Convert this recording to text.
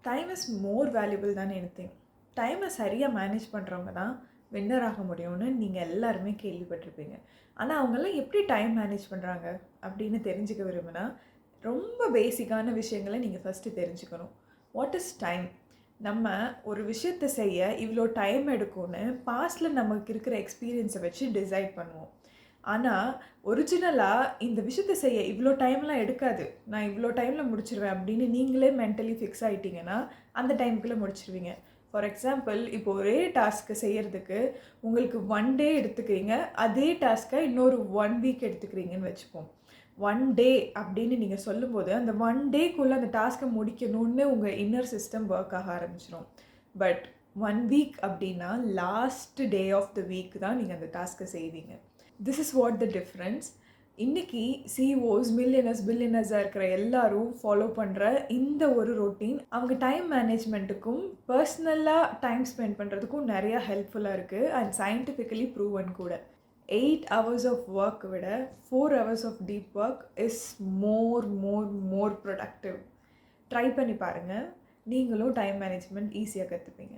Time is more valuable தான் anything. டைமை சரியாக மேனேஜ் பண்ணுறவங்க தான் வின்னர் ஆக முடியும்னு நீங்கள் எல்லாருமே கேள்விப்பட்டிருப்பீங்க. ஆனால் அவங்கெல்லாம் எப்படி டைம் மேனேஜ் பண்ணுறாங்க அப்படின்னு தெரிஞ்சுக்க விரும்பினா ரொம்ப பேசிக்கான விஷயங்களை நீங்கள் ஃபஸ்ட்டு தெரிஞ்சுக்கணும். What is time? நம்ம ஒரு விஷயத்தை செய்ய இவ்வளோ டைம் எடுக்கும்னு பாஸ்டில் நமக்கு இருக்கிற எக்ஸ்பீரியன்ஸை வச்சு டிசைட் பண்ணுவோம். ஆனால் ஒரிஜினலாக இந்த விஷயத்தை செய்ய இவ்வளோ டைம்லாம் எடுக்காது, நான் இவ்வளோ டைமில் முடிச்சிருவேன் அப்படின்னு நீங்களே மென்டலி ஃபிக்ஸ் ஆகிட்டிங்கன்னா அந்த டைமுக்குள்ளே முடிச்சிருவீங்க. ஃபார் எக்ஸாம்பிள், இப்போ ஒரே டாஸ்க்கை செய்கிறதுக்கு உங்களுக்கு 1 டே எடுத்துக்கிறீங்க, அதே டாஸ்க்கை இன்னொரு 1 வீக் எடுத்துக்கிறீங்கன்னு வச்சுப்போம். 1 டே அப்படின்னு நீங்கள் சொல்லும்போது அந்த 1 டேக்குள்ளே அந்த டாஸ்க்கை முடிக்கணும்னு உங்கள் இன்னர் சிஸ்டம் ஒர்க் ஆக ஆரம்பிச்சிடும். பட் 1 வீக் அப்படின்னா last day of the week தான் நீங்கள் அந்த டாஸ்க்கை செய்வீங்க. This is what the difference. இன்றைக்கி சிஓஸ், மில்லியனர்ஸ், பில்லியனர்ஸாக இருக்கிற எல்லாரும் ஃபாலோ பண்ணுற இந்த ஒரு ரொட்டீன் அவங்க டைம் மேனேஜ்மெண்ட்டுக்கும் பர்சனலாக டைம் ஸ்பெண்ட் பண்ணுறதுக்கும் நிறையா ஹெல்ப்ஃபுல்லாக இருக்குது அண்ட் சயின்டிஃபிக்கலி ப்ரூவன் கூட. 8 hours ஆஃப் ஒர்க் விட 4 hours of deep work is more productive. Try பண்ணி பாருங்கள், நீங்களும் டைம் மேனேஜ்மெண்ட் ஈஸியாக கற்றுப்பீங்க.